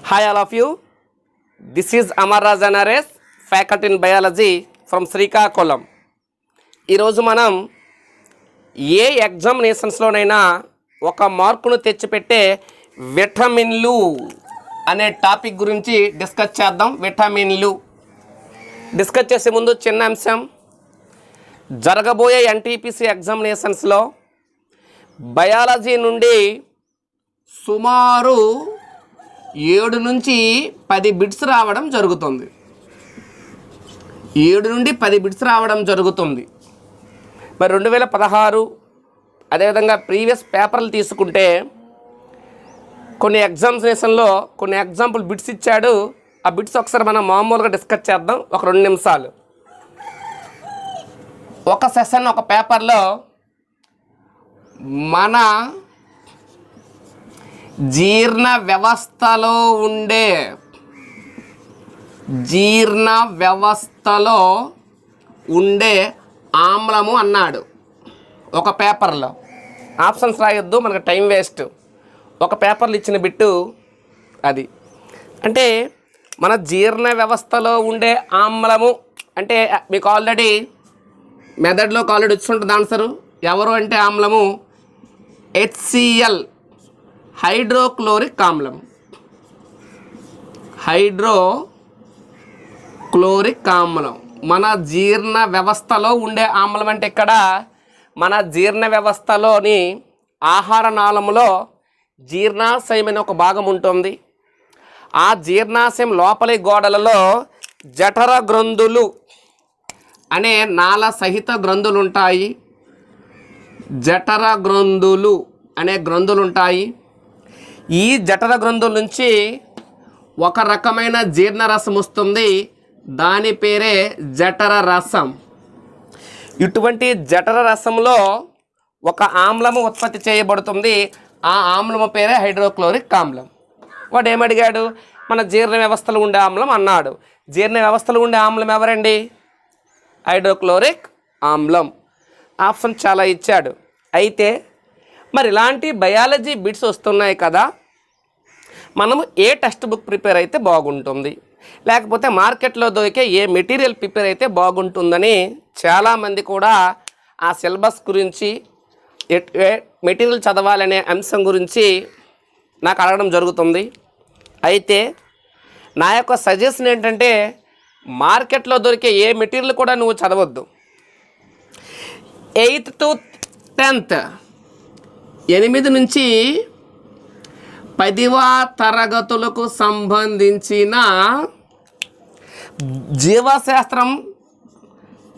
Hi all of you. This is Amar Raja Naresh, faculty in biology from Srikakulam. ఈరోజు మనం ఏ ఎగ్జామినేషన్స్లోనైనా ఒక మార్కును తెచ్చిపెట్టే విటమిన్లు అనే టాపిక్ గురించి డిస్కస్ చేద్దాం. విటమిన్లు డిస్కస్ చేసే ముందు చిన్న అంశం, జరగబోయే ఎన్టీపీసీ ఎగ్జామినేషన్స్లో బయాలజీ నుండి సుమారు 7 నుంచి 10 బిట్స్ రావడం జరుగుతుంది. 7 నుండి 10 బిట్స్ రావడం జరుగుతుంది. మరి 2016 అదేవిధంగా ప్రీవియస్ పేపర్లు తీసుకుంటే కొన్ని ఎగ్జామినేషన్లో కొన్ని ఎగ్జాంపుల్ బిట్స్ ఇచ్చాడు. ఆ బిట్స్ ఒకసారి మనం మామూలుగా డిస్కస్ చేద్దాం ఒక 2 నిమిషాలు. ఒక సెషన్ ఒక పేపర్లో మన జీర్ణ వ్యవస్థలో ఉండే ఆమ్లము అన్నాడు ఒక పేపర్లో. ఆప్షన్స్ రాయొద్దు, మనకు టైం వేస్ట్. ఒక పేపర్లో ఇచ్చిన బిట్టు అది. అంటే మన జీర్ణ వ్యవస్థలో ఉండే ఆమ్లము అంటే మీకు ఆల్రెడీ మెథడ్లోకి ఆల్రెడీ వచ్చి ఉంటుంది ఆన్సరు. ఎవరు అంటే ఆమ్లము HCl, హైడ్రోక్లోరిక్ ఆమ్లం. హైడ్రోక్లోరిక్ ఆమ్లం మన జీర్ణ వ్యవస్థలో ఉండే ఆమ్లం. అంటే ఇక్కడ మన జీర్ణ వ్యవస్థలోని ఆహార నాళములో జీర్ణాశయం అనే ఒక భాగం ఉంటుంది. ఆ జీర్ణాశయం లోపలి గోడలలో జఠర గ్రంథులు అనే నాళ సహిత గ్రంథులు ఉంటాయి. జఠర గ్రంథులు అనే గ్రంథులు ఉంటాయి. ఈ జఠర గ్రంథుల నుంచి ఒక రకమైన జీర్ణరసం వస్తుంది. దాని పేరే జఠర రసం. ఇటువంటి జఠర రసంలో ఒక ఆమ్లము ఉత్పత్తి చేయబడుతుంది. ఆ ఆమ్లము పేరే హైడ్రోక్లోరిక్ ఆమ్లం. వాడు ఏమడిగాడు? మన జీర్ణ వ్యవస్థలో ఉండే ఆమ్లం అన్నాడు. జీర్ణ వ్యవస్థలో ఉండే ఆమ్లం ఎవరండి? హైడ్రోక్లోరిక్ ఆమ్లం. ఆప్షన్ చాలా ఇచ్చాడు. అయితే మరి ఇలాంటి బయాలజీ బిట్స్ వస్తున్నాయి కదా, మనము ఏ టెక్స్ట్ బుక్ ప్రిపేర్ అయితే బాగుంటుంది, లేకపోతే మార్కెట్లో దొరికే ఏ మెటీరియల్ ప్రిపేర్ అయితే బాగుంటుందని చాలామంది కూడా ఆ సిలబస్ గురించి మెటీరియల్ చదవాలనే అంశం గురించి నాకు అడగడం జరుగుతుంది. అయితే నా యొక్క సజెషన్ ఏంటంటే మార్కెట్లో దొరికే ఏ మెటీరియల్ కూడా నువ్వు చదవద్దు. 8th to 10th 8 నుంచి 10వ తరగతులకు సంబంధించిన జీవశాస్త్రం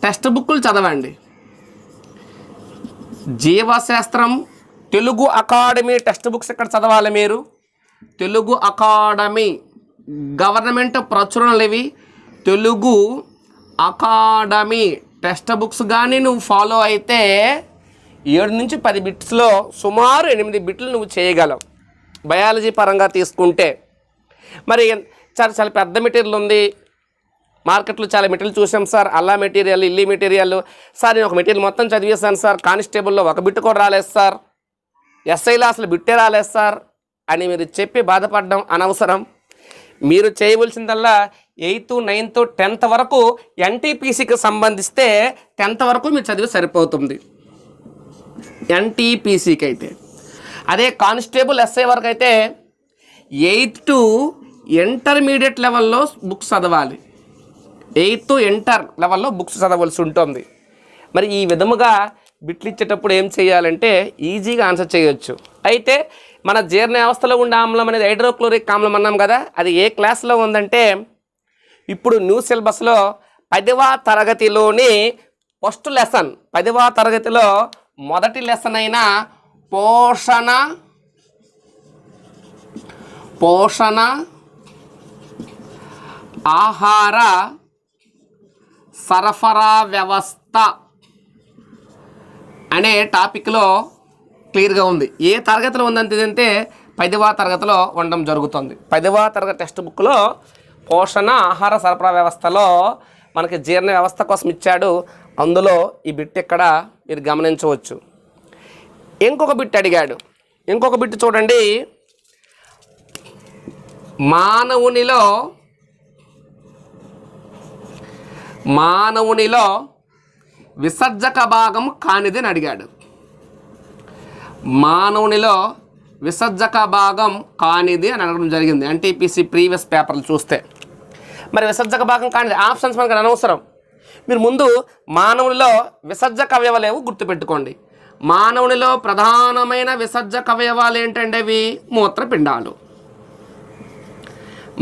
టెక్స్ట్ బుక్లు చదవండి. జీవశాస్త్రం తెలుగు అకాడమీ టెక్స్ట్ బుక్స్ ఇక్కడ చదవాలి మీరు. తెలుగు అకాడమీ గవర్నమెంట్ ప్రచురణలు ఇవి. తెలుగు అకాడమీ టెక్స్ట్ బుక్స్ కానీ నువ్వు ఫాలో అయితే 7 నుంచి 10 బిట్స్లో సుమారు 8 బిట్లు నువ్వు చేయగలవు బయాలజీ పరంగా తీసుకుంటే. మరి చాలా పెద్ద మెటీరియల్ ఉంది మార్కెట్లో, చాలా మెటీరియల్ చూసాం సార్. అల్లా మెటీరియల్, ఇల్లీ మెటీరియల్ సార్. నేను ఒక మెటీరియల్ మొత్తం చదివేశాను సార్, కానిస్టేబుల్లో ఒక బిట్టు కూడా రాలేదు సార్, ఎస్ఐలో అసలు బిట్టే రాలేదు సార్ అని మీరు చెప్పి బాధపడడం అనవసరం. మీరు చేయవలసిందల్లా 8th, 9th, 10th వరకు ఎన్టీపీసీకి సంబంధిస్తే 10th వరకు మీరు చదివి సరిపోతుంది ఎన్టీపీసీకి అయితే. అదే కానిస్టేబుల్, ఎస్ఐ వరకు అయితే 8th to ఇంటర్మీడియట్ లెవెల్లో బుక్స్ చదవాలి. 8th to ఇంటర్ లెవెల్లో బుక్స్ చదవలసి ఉంటుంది. మరి ఈ విధముగా బిట్లు ఇచ్చేటప్పుడు ఏం చేయాలంటే ఈజీగా ఆన్సర్ చేయొచ్చు. అయితే మన జీర్ణ వ్యవస్థలో ఉండే ఆమ్లం అనేది హైడ్రోక్లోరిక్ ఆమ్లం అన్నాం కదా, అది ఏ క్లాస్లో ఉందంటే ఇప్పుడు న్యూ సిలబస్లో 10వ తరగతిలోని ఫస్ట్ లెసన్, 10వ తరగతిలో మొదటి లెసన్ అయిన పోషణ ఆహార సరఫరా వ్యవస్థ అనే టాపిక్లో క్లియర్గా ఉంది. ఏ తరగతిలో ఉందంటే 10వ తరగతిలో ఉండడం జరుగుతుంది. 10వ తరగతి టెక్స్ట్ బుక్లో పోషణ ఆహార సరఫరా వ్యవస్థలో మనకి జీర్ణ వ్యవస్థ కోసం ఇచ్చాడు. అందులో ఈ బిట్ ఇక్కడ మీరు గమనించవచ్చు. ఇంకొక బిట్ అడిగాడు. ఇంకొక బిట్ చూడండి, మానవునిలో విసర్జక భాగం కానిది అని అడిగాడు. మానవునిలో విసర్జక భాగం కానిది అని అడగడం జరిగింది ఎన్టీపీసీ ప్రీవియస్ పేపర్లు చూస్తే. మరి విసర్జక భాగం కానిది ఆప్షన్స్ మనకు అనవసరం. మీరు ముందు మానవునిలో విసర్జక అవయవాలు గుర్తుపెట్టుకోండి. మానవునిలో ప్రధానమైన విసర్జక అవయవాలు ఏంటంటే అవి మూత్రపిండాలు.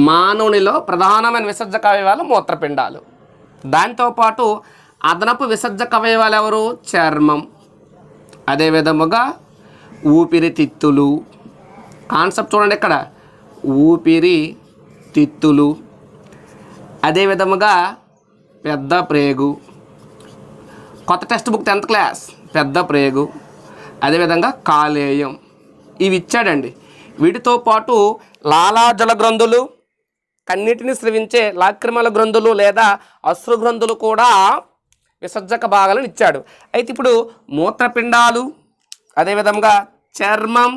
మానవునిలో ప్రధానమైన విసర్జక అవయవాలు మూత్రపిండాలు. దాంతోపాటు అదనపు విసర్జక అవయవాలు ఎవరు? చర్మం, అదేవిధముగా ఊపిరితిత్తులు. కాన్సెప్ట్ చూడండి ఇక్కడ, ఊపిరితిత్తులు, అదేవిధముగా పెద్ద ప్రేగు. కొత్త టెక్స్ట్ బుక్ 10th క్లాస్, పెద్ద ప్రేగు, అదేవిధంగా కాలేయం. ఇవి ఇచ్చాడండి. వీటితో పాటు లాలాజల గ్రంథులు, కన్నిటిని స్రవించే లాక్రిమల గ్రంథులు లేదా అశ్రు గ్రంథులు కూడా విసర్జక భాగాలను ఇచ్చాడు. అయితే ఇప్పుడు మూత్రపిండాలు, అదేవిధంగా చర్మం,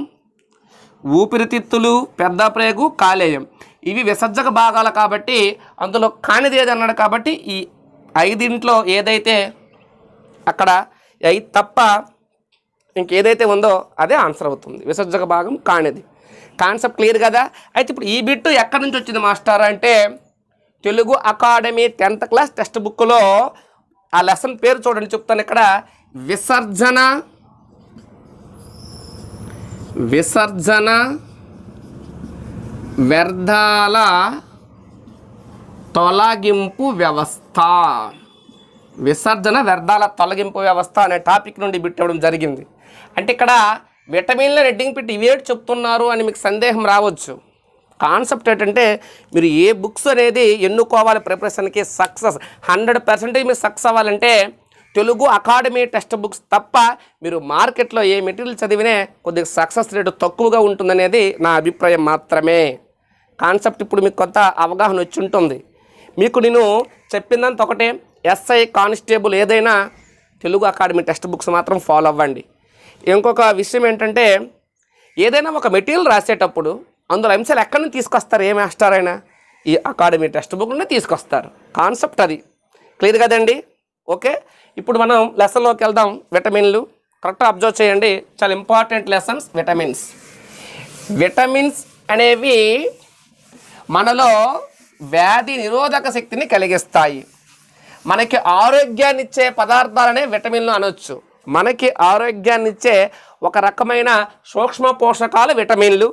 ఊపిరితిత్తులు, పెద్ద ప్రేగు, కాలేయం ఇవి విసర్జక భాగాలు కాబట్టి అందులో కానిది ఏది అన్నాడు కాబట్టి ఈ 5 ఏదైతే అక్కడ 5 తప్ప ఇంకేదైతే ఉందో అదే ఆన్సర్ అవుతుంది, విసర్జక భాగం కానిది. కాన్సెప్ట్ క్లియర్ కదా? అయితే ఇప్పుడు ఈ బిట్టు ఎక్కడి నుంచి వచ్చింది మాస్టర్ అంటే Telugu academy 10th class text బుక్లో ఆ లెసన్ పేరు చూడండి, చెప్తాను ఇక్కడ. విసర్జన వ్యర్థాల తొలగింపు వ్యవస్థ. విసర్జన వ్యర్థాల తొలగింపు వ్యవస్థ అనే టాపిక్ నుండి బిట్ ఇవ్వడం జరిగింది. అంటే ఇక్కడ విటమిన్ల రెడ్డింగ్ పెట్టి ఇవేటి చెప్తున్నారు అని మీకు సందేహం రావచ్చు. కాన్సెప్ట్ ఏంటంటే మీరు ఏ బుక్స్ అనేది ఎన్నుకోవాలి ప్రిపరేషన్కి సక్సెస్ 100% మీరు సక్సెస్ అవ్వాలంటే తెలుగు అకాడమీ టెక్స్ట్ బుక్స్ తప్ప మీరు మార్కెట్లో ఏ మెటీరియల్ చదివినే కొద్దిగా సక్సెస్ రేటు తక్కువగా ఉంటుందనేది నా అభిప్రాయం మాత్రమే. కాన్సెప్ట్ ఇప్పుడు మీకు కొంత అవగాహన వచ్చి ఉంటుంది. మీకు నేను చెప్పిందంత ఒకటే, ఎస్ఐ కానిస్టేబుల్ ఏదైనా తెలుగు అకాడమీ టెక్స్ట్ బుక్స్ మాత్రం ఫాలో అవ్వండి. ఇంకొక విషయం ఏంటంటే ఏదైనా ఒక మెటీరియల్ రాసేటప్పుడు అందులో అంశాలు ఎక్కడి నుంచి తీసుకొస్తారు, ఏ మాస్టర్ అయినా ఈ అకాడమీ టెక్స్ట్ బుక్ నుండి తీసుకొస్తారు. కాన్సెప్ట్ అది క్లియర్ కదండి? ఓకే, ఇప్పుడు మనం లెసన్లోకి వెళ్దాం. విటమిన్లు కరెక్ట్గా అబ్జర్వ్ చేయండి, చాలా ఇంపార్టెంట్ లెసన్స్. విటమిన్స్ అనేవి మనలో వ్యాధి నిరోధక శక్తిని కలిగిస్తాయి. మనకి ఆరోగ్యాన్ని ఇచ్చే పదార్థాలనే విటమిన్లు అనొచ్చు. మనకి ఆరోగ్యాన్ని ఇచ్చే ఒక రకమైన సూక్ష్మ పోషకాలు విటమిన్లు.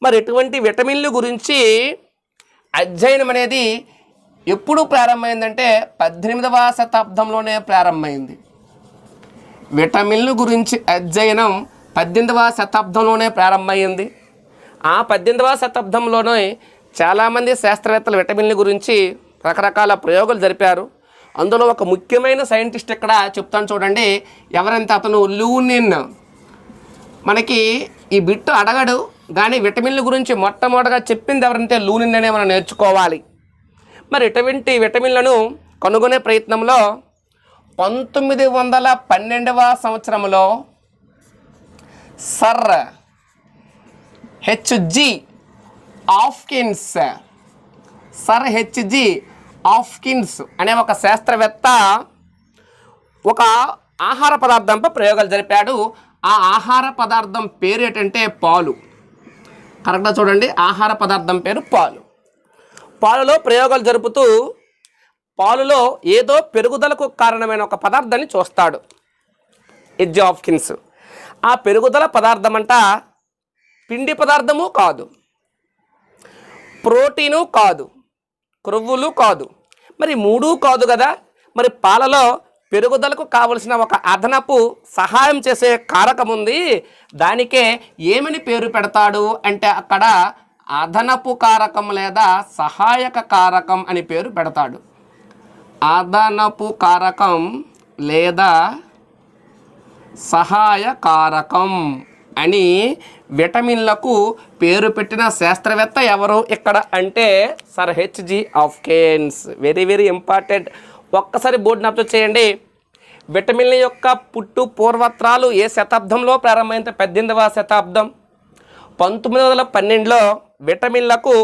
మరి ఇటువంటి విటమిన్లు గురించి అధ్యయనం అనేది ఎప్పుడు ప్రారంభమైందంటే 18వ శతాబ్దంలోనే ప్రారంభమైంది. విటమిన్ల గురించి అధ్యయనం 18వ శతాబ్దంలోనే ప్రారంభమైంది. ఆ 18వ శతాబ్దంలోనే చాలామంది శాస్త్రవేత్తలు విటమిన్ల గురించి రకరకాల ప్రయోగాలు జరిపారు. అందులో ఒక ముఖ్యమైన సైంటిస్ట్ ఇక్కడ చెప్తాను చూడండి, ఎవరంటే అతను లూనిన్. మనకి ఈ బిట్టు అడగడు కానీ విటమిన్ల గురించి మొట్టమొదటిగా చెప్పింది ఎవరంటే లూనిన్ అనే మనం నేర్చుకోవాలి. మరి ఇటువంటి విటమిన్లను కనుగొనే ప్రయత్నంలో 1912వ సంవత్సరంలో సర్ హెచ్జి ఆఫ్కిన్స్ అనే ఒక శాస్త్రవేత్త ఒక ఆహార పదార్థంపై ప్రయోగాలు జరిపాడు. ఆ ఆహార పదార్థం పేరు ఏంటంటే పాలు. కరెక్ట్గా చూడండి, ఆహార పదార్థం పేరు పాలు. పాలలో ప్రయోగాలు జరుపుతూ పాలులో ఏదో పెరుగుదలకు కారణమైన ఒక పదార్థాన్ని చూస్తాడు హెచ్ ఆఫ్కిన్స్. ఆ పెరుగుదల పదార్థం అంట పిండి పదార్థము కాదు, ప్రోటీను కాదు, క్రొవ్వులు కాదు, మరి 3 కాదు కదా. మరి పాలలో పెరుగుదలకు కావలసిన ఒక అదనపు సహాయం చేసే కారకం ఉంది, దానికే ఏమని పేరు పెడతాడు అంటే అక్కడ అదనపు కారకం లేదా సహాయక కారకం అని పేరు పెడతాడు. అదనపు కారకం లేదా సహాయ కారకం అని విటమిన్లకు పేరు పెట్టిన శాస్త్రవేత్త ఎవరు ఇక్కడ అంటే sir HG Hopkins. Very very important. ఒక్కసారి బోర్డుని అబ్జర్వ్ చేయండి. విటమిన్ల యొక్క పుట్టు పూర్వత్రాలు ఏ శతాబ్దంలో ప్రారంభమైంది? 18వ శతాబ్దం. 1912లో విటమిన్లకు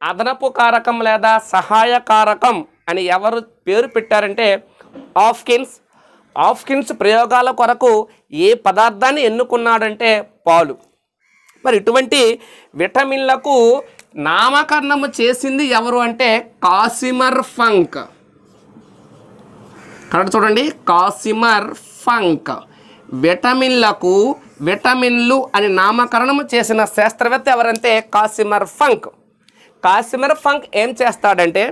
అదనపు కారకం లేదా సహాయ కారకం అని ఎవరు పేరు పెట్టారంటే హాప్కిన్స్. హాప్కిన్స్ ప్రయోగాల కొరకు ఏ పదార్థాన్ని ఎన్నుకున్నాడంటే పాలు. మరి ఇటువంటి విటమిన్లకు నామకరణము చేసింది ఎవరు అంటే కాసిమర్ ఫంక్. కరెక్ట్ చూడండి, కాసిమర్ ఫంక్. విటమిన్లు అని నామకరణం చేసిన శాస్త్రవేత్త ఎవరంటే కాసిమర్ ఫంక్. కాసిమర్ ఫంక్ ఏం చేస్తాడంటే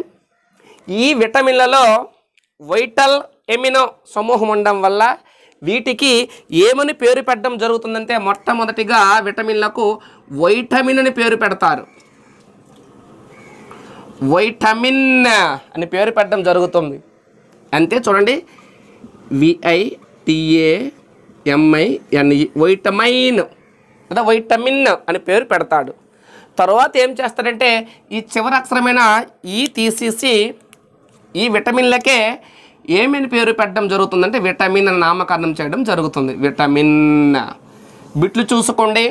ఈ విటమిన్లలో వైటల్ ఎమినో సమూహం ఉండడం వల్ల వీటికి ఏమని పేరు పెట్టడం జరుగుతుందంటే మొట్టమొదటిగా విటమిన్లకు వైటమిన్ అని పేరు పెడతారు. వైటమిన్ అని పేరు పెట్టడం జరుగుతుంది. అంతే చూడండి, VITAMINE వైటమైన్ లేదా వైటమిన్ అని పేరు పెడతాడు. తర్వాత ఏం చేస్తాడంటే ఈ చివరి అక్షరమైన ఈ తీసేసి ఈ విటమిన్లకే ఏమని పేరు పెట్టడం జరుగుతుందంటే విటమిన్ అని నామకరణం చేయడం జరుగుతుంది. విటమిన్ బిట్లు చూసుకోండి.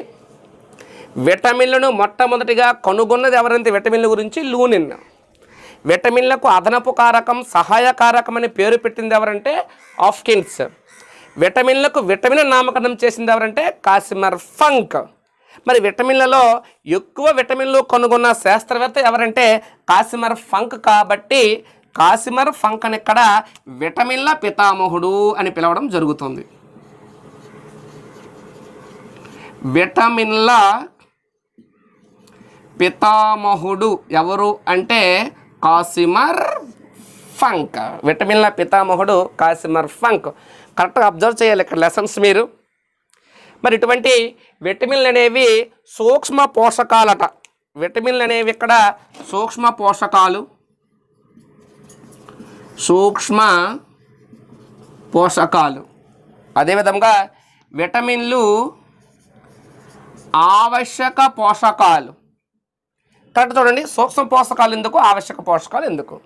విటమిన్లను మొట్టమొదటిగా కనుగొన్నది ఎవరంటే విటమిన్ల గురించి లూనిన్. విటమిన్లకు అదనపు కారకం సహాయ కారకం అని పేరు పెట్టింది ఎవరంటే హాప్కిన్స్. విటమిన్లకు విటమిన్ నామకరణం చేసింది ఎవరంటే కాసిమర్ ఫంక్. మరి విటమిన్లలో ఎక్కువ విటమిన్లు కనుగొన్న శాస్త్రవేత్త ఎవరంటే కాసిమర్ ఫంక్. కాబట్టి కాసిమర్ ఫంక్ అని ఇక్కడ విటమిన్ల పితామహుడు అని పిలవడం జరుగుతుంది. విటమిన్ల పితామహుడు ఎవరు అంటే కాసిమర్ ఫంక్. విటమిన్ల పితామహుడు కాసిమర్ ఫంక్. కరెక్ట్గా అబ్జర్వ్ చేయాలి ఇక్కడ లెసన్స్ మీరు. మరి ఇటువంటి విటమిన్లు అనేవి సూక్ష్మ పోషకాలట. విటమిన్లు అనేవి ఇక్కడ సూక్ష్మ పోషకాలు. అదేవిధంగా విటమిన్లు ఆవశ్యక పోషకాలు. కరెక్ట్ చూడండి, సూక్ష్మ పోషకాలు ఎందుకు, ఆవశ్యక పోషకాలు ఎందుకు.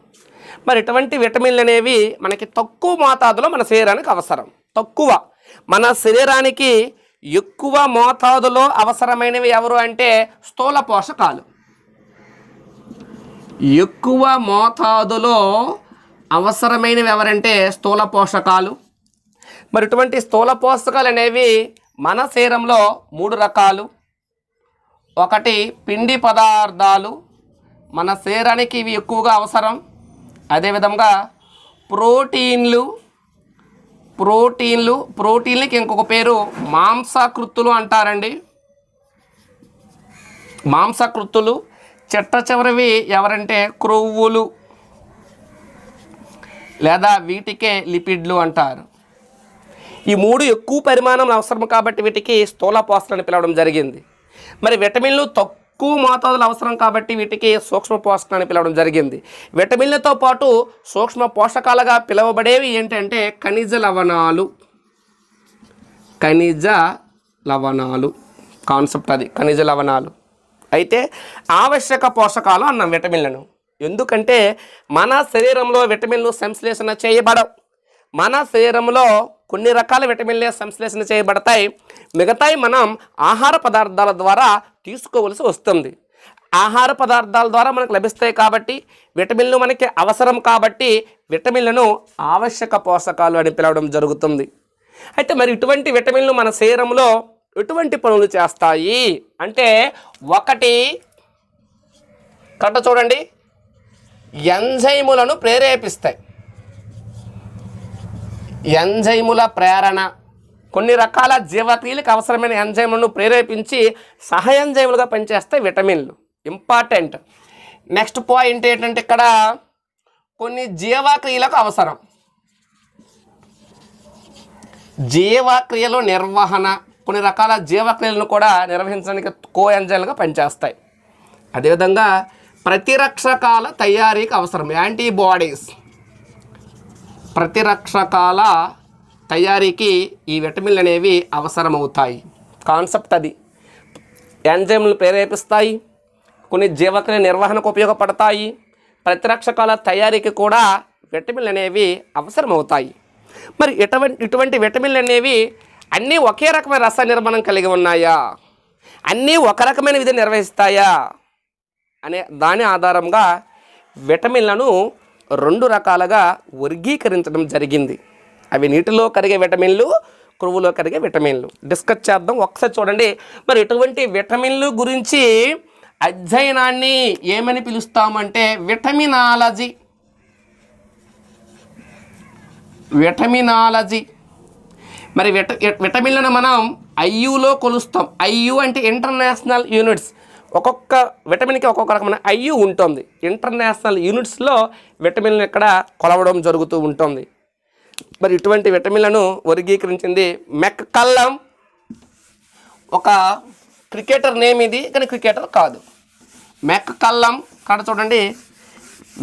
మరి ఇటువంటి విటమిన్లు అనేవి మనకి తక్కువ మోతాదులో మన శరీరానికి అవసరం. తక్కువ, మన శరీరానికి ఎక్కువ మోతాదులో అవసరమైనవి ఎవరు అంటే స్థూల పోషకాలు. ఎక్కువ మోతాదులో అవసరమైనవి ఎవరంటే స్థూల పోషకాలు. మరి ఇటువంటి స్థూల పోషకాలు అనేవి మన శరీరంలో 3 రకాలు. ఒకటి పిండి పదార్థాలు, మన శరీరానికి ఇవి ఎక్కువగా అవసరం. అదేవిధంగా ప్రోటీన్లకి ఇంకొక పేరు మాంసకృత్తులు అంటారండి. మాంసకృత్తులు. చిట్ట చివరివి ఎవరంటే క్రొవ్వులు లేదా వీటికే లిపిడ్లు అంటారు. ఈ 3 ఎక్కువ పరిమాణం అవసరం కాబట్టి వీటికి స్థూల పోషకాలని పిలవడం జరిగింది. మరి విటమిన్లు తక్కువ మోతాదులో అవసరం కాబట్టి వీటికి సూక్ష్మ పోషకాలని పిలవడం జరిగింది. విటమిన్లతో పాటు సూక్ష్మ పోషకాలుగా పిలువబడేవి ఏంటంటే ఖనిజ లవణాలు. కాన్సెప్ట్ అది, ఖనిజ లవణాలు. అయితే ఆవశ్యక పోషకాలు అన్నాం విటమిన్లను. ఎందుకంటే మన శరీరంలో విటమిన్లు సంశ్లేషణ చేయబడవు. మన శరీరంలో కొన్ని రకాల విటమిన్లే సంశ్లేషణ చేయబడతాయి, మిగతాయి మనం ఆహార పదార్థాల ద్వారా తీసుకోవలసి వస్తుంది. ఆహార పదార్థాల ద్వారా మనకు లభిస్తాయి కాబట్టి విటమిన్లు మనకి అవసరం కాబట్టి విటమిన్లను ఆవశ్యక పోషకాలు అని పిలవడం జరుగుతుంది. అయితే మరి ఇటువంటి విటమిన్లు మన శరీరంలో ఎటువంటి పనులు చేస్తాయి అంటే ఒకటి, కరెక్ట్ చూడండి, ఎంజైములను ప్రేరేపిస్తాయి. ఎంజైముల ప్రేరణ. కొన్ని రకాల జీవక్రియలకు అవసరమైన ఎంజైములను ప్రేరేపించి సహ ఎంజైములుగా పనిచేస్తాయి విటమిన్లు. ఇంపార్టెంట్. నెక్స్ట్ పాయింట్ ఏంటంటే ఇక్కడ కొన్ని జీవక్రియలకు అవసరం. జీవక్రియలు నిర్వహణ. కొన్ని రకాల జీవక్రియలను కూడా నిర్వహించడానికి కో ఎంజైమ్లుగా పనిచేస్తాయి. అదేవిధంగా ప్రతిరక్షకాల తయారీకి అవసరం. యాంటీబాడీస్. ప్రతిరక్షకాల తయారీకి ఈ విటమిన్లు అనేవి అవసరమవుతాయి. కాన్సెప్ట్ అది. ఎంజైమ్లు ప్రేరేపిస్తాయి, కొన్ని జీవక్రియ నిర్వహణకు ఉపయోగపడతాయి, ప్రతిరక్షకాల తయారీకి కూడా విటమిన్లు అనేవి అవసరమవుతాయి. మరి ఇటువంటి విటమిన్లు అనేవి అన్నీ ఒకే రకమైన రస నిర్మాణం కలిగి ఉన్నాయా? అన్నీ ఒక రకమైన విధి నిర్వహిస్తాయా? అనే దాని ఆధారంగా విటమిన్లను 2 రకాలుగా వర్గీకరించడం జరిగింది. అవి నీటిలో కరిగే విటమిన్లు, క్రొవ్వులో కరిగే విటమిన్లు. డిస్కస్ చేద్దాం. ఒకసారి చూడండి. మరి ఇటువంటి విటమిన్లు గురించి అధ్యయనాన్ని ఏమని పిలుస్తామంటే విటమినాలజీ. విటమినాలజీ. మరి విటమిన్లను మనం ఐయులో కొలుస్తాం. ఐయు అంటే ఇంటర్నేషనల్ యూనిట్స్. ఒక్కొక్క విటమిన్కి ఒక్కొక్క రకమైన ఐయు ఉంటుంది. ఇంటర్నేషనల్ యూనిట్స్లో విటమిన్లు ఇక్కడ కొలవడం జరుగుతూ ఉంటుంది. మరి ఇటువంటి విటమిన్లను వర్గీకరించింది మెక్కల్లమ్. ఒక క్రికెటర్ నేమ్ ఇది, కానీ క్రికెటర్ కాదు. మెక్కల్లమ్. ఇక్కడ చూడండి,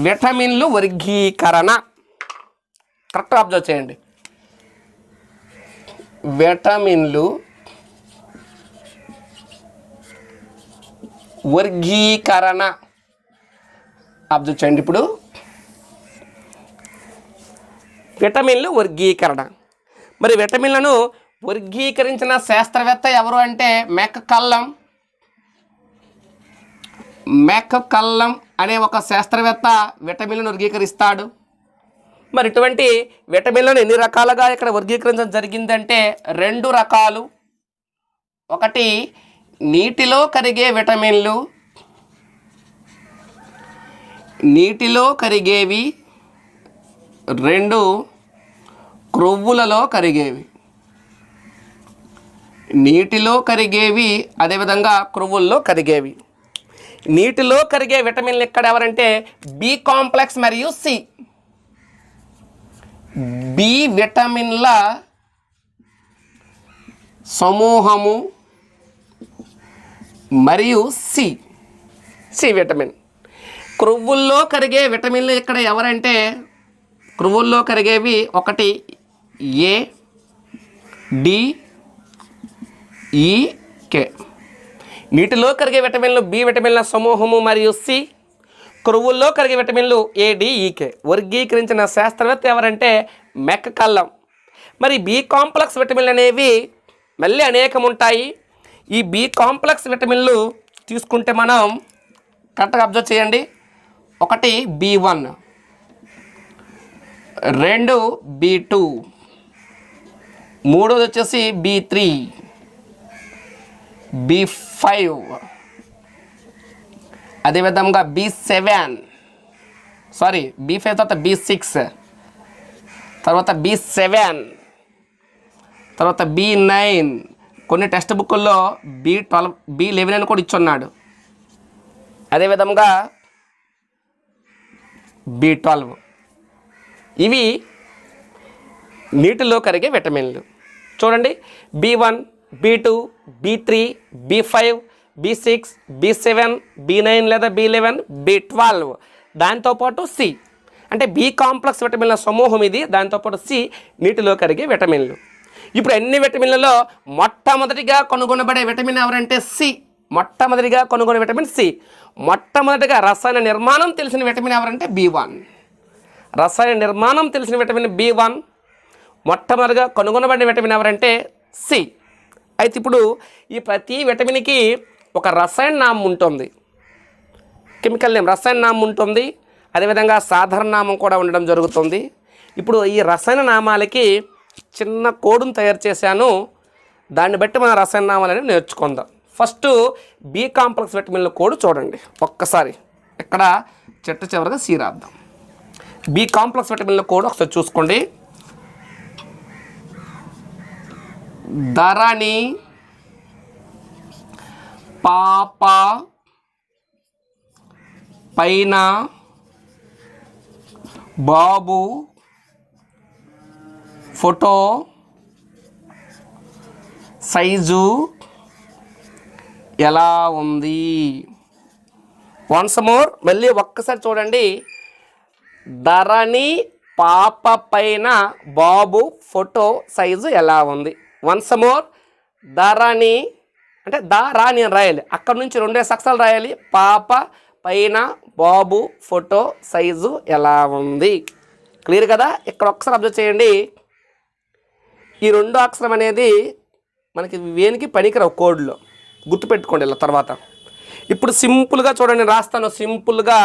విటమిన్లు వర్గీకరణ. కరెక్ట్గా అబ్జర్వ్ చేయండి. విటమిన్లు వర్గీకరణ అబ్జర్వ్ చేయండి. ఇప్పుడు విటమిన్లు వర్గీకరణ. మరి విటమిన్లను వర్గీకరించిన శాస్త్రవేత్త ఎవరు అంటే మెక్కల్లమ్. మెక్కల్లమ్ అనే ఒక శాస్త్రవేత్త విటమిన్లను వర్గీకరిస్తాడు. మరి ఇటువంటి విటమిన్లను ఎన్ని రకాలుగా ఇక్కడ వర్గీకరించడం జరిగిందంటే 2 రకాలు. ఒకటి నీటిలో కరిగే విటమిన్లు, నీటిలో కరిగేవి. 2 క్రొవ్వులలో కరిగేవి. నీటిలో కరిగేవి, అదేవిధంగా క్రొవ్వుల్లో కరిగేవి. నీటిలో కరిగే విటమిన్లు ఇక్కడ ఎవరంటే బి కాంప్లెక్స్ మరియు సి. బి విటమిన్ల సమూహము మరియు సి విటమిన్. క్రొవ్వుల్లో కరిగే విటమిన్లు ఇక్కడ ఎవరంటే క్రొవ్వుల్లో కరిగేవి ఒకటి ఏ, డి, ఈ, కే. నీటిలో కరిగే విటమిన్లు బి విటమిన్ల సమూహము మరియు సి. క్రొవ్వుల్లో కరిగే విటమిన్లు ఏడిఈకే. వర్గీకరించిన శాస్త్రవేత్త ఎవరంటే మెక్కల్లమ్. మరి బి కాంప్లెక్స్ విటమిన్లు అనేవి మళ్ళీ అనేకం ఉంటాయి. ఈ బి కాంప్లెక్స్ విటమిన్లు తీసుకుంటే మనం కరెక్ట్గా అబ్జర్వ్ చేయండి. ఒకటి B1, 2 B2, 3 వచ్చేసి B3, B5, అదేవిధంగా B7, B5 తర్వాత B6, తర్వాత B7, తర్వాత B9. కొన్ని టెక్స్ట్ బుక్కుల్లో B12, B11 అని కూడా ఇచ్చున్నాడు. అదేవిధంగా B12. ఇవి నీటిలో కరిగే విటమిన్లు. చూడండి, B1, B2, B3, B5, B6, B7, B9 లేదా B11, B12. దాంతోపాటు సి అంటే బి కాంప్లెక్స్ విటమిన్ల సమూహం ఇది. దాంతోపాటు సి నీటిలో కరిగే విటమిన్లు. ఇప్పుడు అన్ని విటమిన్లలో మొట్టమొదటిగా కనుగొనబడే విటమిన్ ఎవరంటే సి. మొట్టమొదటిగా కనుగొనే విటమిన్ సి. మొట్టమొదటిగా రసాయన నిర్మాణం తెలిసిన విటమిన్ ఎవరంటే B1. రసాయన నిర్మాణం తెలిసిన విటమిన్ B1. మొట్టమొదటిగా కనుగొనబడిన విటమిన్ ఎవరంటే సి. అయితే ఇప్పుడు ఈ ప్రతి విటమిన్కి ఒక రసాయన నామం ఉంటుంది. కెమికల్ నేమ్ రసాయన నామం ఉంటుంది. అదేవిధంగా సాధారణ నామం కూడా ఉండడం జరుగుతుంది. ఇప్పుడు ఈ రసాయన నామాలకి చిన్న కోడ్ను తయారు చేశాను. దాన్ని బట్టి మన రసాయన నామాలని నేర్చుకుందాం. ఫస్ట్ బి కాంప్లెక్స్ విటమిన్ల కోడ్ చూడండి ఒక్కసారి. ఇక్కడ చెట్టు చివరిగా సి రాద్దాం. బి కాంప్లెక్స్ విటమిన్ల కోడ్ ఒకసారి చూసుకోండి. ధరణి, పాప, పైన, బాబు, ఫోటో, సైజు ఎలా ఉంది. వన్స్ మోర్, మళ్ళీ ఒక్కసారి చూడండి. ధరణి, పాప, పైన, బాబు, ఫోటో, సైజు ఎలా ఉంది. వన్స్ మోర్, ధరణి అంటే ధరణి అని రాయాలి. అక్కడ నుంచి 2 అక్షరాలు రాయాలి. పాప, పైన, బాబు, ఫోటో, సైజు ఎలా ఉంది. క్లియర్ కదా. ఇక్కడ ఒకసారి అబ్జర్వ్ చేయండి. ఈ 2 అక్షరం అనేది మనకి వేనికి పనికిరావు కోడ్లో, గుర్తుపెట్టుకోండి ఇలా తర్వాత. ఇప్పుడు సింపుల్గా చూడండి, రాస్తాను సింపుల్గా,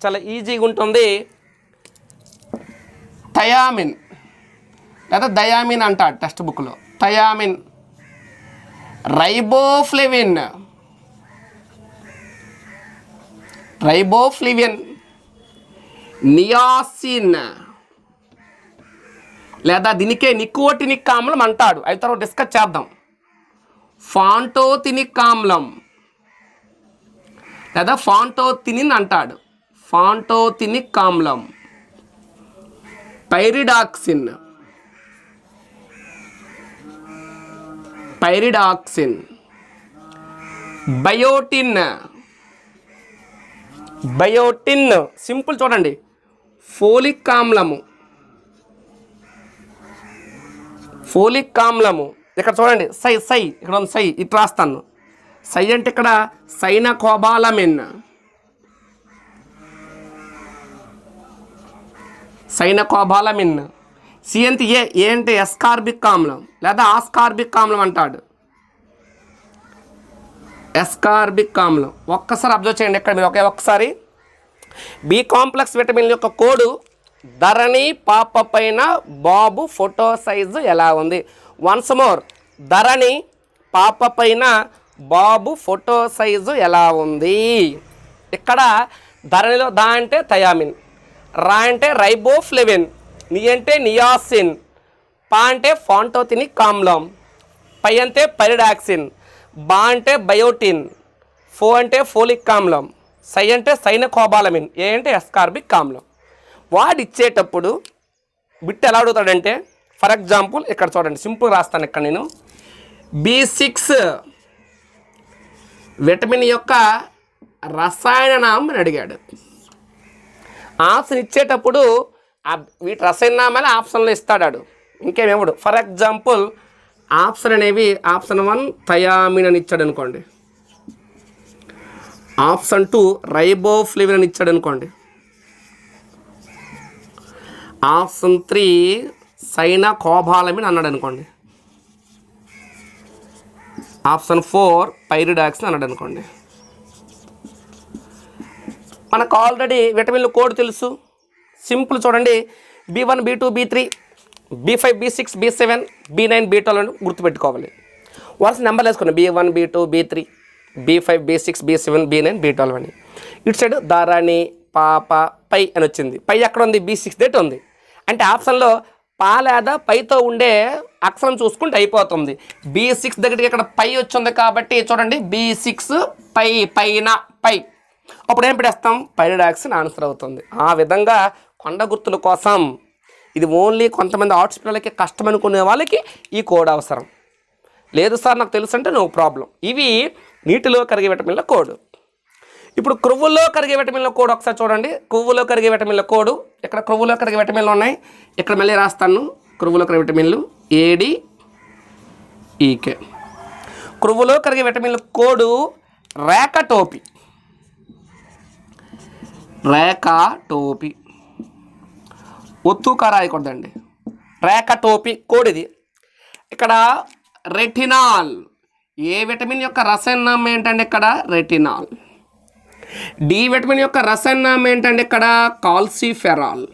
చాలా ఈజీగా ఉంటుంది. థయామిన్ లేదా డయామిన్ అంటాడు టెక్స్ట్ బుక్లో. థయామిన్, రైబోఫ్లేవిన్, నియాసిన్, లేదా దీనికే నికోటినిక్ ఆమ్లం అంటాడు. అవి తర్వాత డిస్కస్ చేద్దాం. ఫాంటోథినిక్ ఆమ్లం లేదా ఫాంటోథినిన్ అంటాడు. ఫాంటోథినిక్ ఆమ్లం, పైరిడాక్సిన్, బయోటిన్, సింపుల్ చూడండి. ఫోలిక్ ఆమ్లము, ఇక్కడ చూడండి. సై ఇక్కడ ఉంది. సై ఇటు రాస్తాను. సై అంటే ఇక్కడ సైనకోబాలమిన్, సి అంటే ఏ అంటే ఎస్కార్బిక్ ఆమ్లం లేదా ఆస్కార్బిక్ ఆమ్లం అంటాడు. ఎస్కార్బిక్ ఆమ్లం. ఒక్కసారి అబ్జర్వ్ చేయండి ఇక్కడ మీరు ఒక్కసారి. బి కాంప్లెక్స్ విటమిన్ యొక్క కోడు ధరణి పాప పైన బాబు ఫోటో సైజు ఎలా ఉంది. వన్స్ మోర్, ధరణి పాప పైన బాబు ఫోటో సైజు ఎలా ఉంది. ఇక్కడ ధరణిలో దా అంటే థయామిన్, రా అంటే రైబోఫ్లేవిన్, ని అంటే నియాసిన్, పా అంటే ఫాంటోథినిక్ ఆమ్లం, పై అంటే పైరిడాక్సిన్, బా అంటే బయోటిన్, ఫో అంటే ఫోలిక్ ఆమ్లం, సై అంటే సైనకోబాలమిన్, ఏ అంటే ఎస్కార్బిక్ ఆమ్లం. వాడు ఇచ్చేటప్పుడు బిట్ ఎలా అడుగుతాడంటే, ఫర్ ఎగ్జాంపుల్ ఇక్కడ చూడండి, సింపుల్ రాస్తాను ఇక్కడ నేను. B6 విటమిన్ యొక్క రసాయన నామం అని అడిగాడు. ఆప్షన్ ఇచ్చేటప్పుడు వీటి రసాయన నామాలు ఆప్షన్లో ఇస్తాడు. ఇంకేమేవాడు. ఫర్ ఎగ్జాంపుల్ ఆప్షన్ అనేవి ఆప్షన్ 1 థయామిన్ అని ఇచ్చాడు అనుకోండి, ఆప్షన్ 2 రైబోఫ్లేవిన్ అని ఇచ్చాడు అనుకోండి, ఆప్షన్ 3 సైనకోబాలమిన్ అన్నాడు అనుకోండి, ఆప్షన్ 4 పైరిడాక్సిన్ అన్నాడు అనుకోండి. మనకు ఆల్రెడీ విటమిన్ల కోడ్ తెలుసు. సింపుల్ చూడండి. B1, B2, B3, B5, B6, B7, B9, B12 అని గుర్తుపెట్టుకోవాలి. వరుస నెంబర్లు వేసుకోండి. B1, B2, B3, B5, B6, B7, B9, B12 అని. ఇటు సైడ్ ధరణి పాప పై అని వచ్చింది. పై ఎక్కడ ఉంది? B6 డేట్ ఉంది. అంటే ఆప్షన్లో పా లేదా పైతో ఉండే అక్షరం చూసుకుంటే అయిపోతుంది. B6 దగ్గరికి ఇక్కడ పై వచ్చింది కాబట్టి చూడండి, B6 పైన. అప్పుడు ఏం పెట్టేస్తాం? పైరిడాక్సిన్ ఆన్సర్ అవుతుంది. ఆ విధంగా కొండ గుర్తుల కోసం ఇది ఓన్లీ కొంతమంది ఆర్ట్స్ పిల్లలకి కష్టం అనుకునే వాళ్ళకి ఈ కోడ్ అవసరం. లేదు సార్ నాకు తెలుసు అంటే నో ప్రాబ్లం. ఇవి నీటిలో కరిగే విటమిన్ల కోడ్. ఇప్పుడు క్రొవ్వుల్లో కరిగే విటమిన్ల కోడ్ ఒకసారి చూడండి. క్రొవ్వులో కరిగే విటమిన్ల కోడ్ ఇక్కడ క్రొవ్వులో కరిగే విటమిన్లు ఉన్నాయి. ఇక్కడ మళ్ళీ రాస్తాను. క్రొవ్వులో కరిగే విటమిన్లు ADEK. క్రొవ్వులో కరిగే విటమిన్ల కోడు రేకటోపి. ఒత్తుకా రాయకూడదండి. రేకటోపి కోడ్ ఇది. ఇక్కడ రెటినాల్. ఏ విటమిన్ యొక్క రసాయనం ఏంటంటే ఇక్కడ రెటినాల్. డి విటమిన్ యొక్క రసాయనం ఏంటంటే ఇక్కడ కాల్సిఫెరాల్.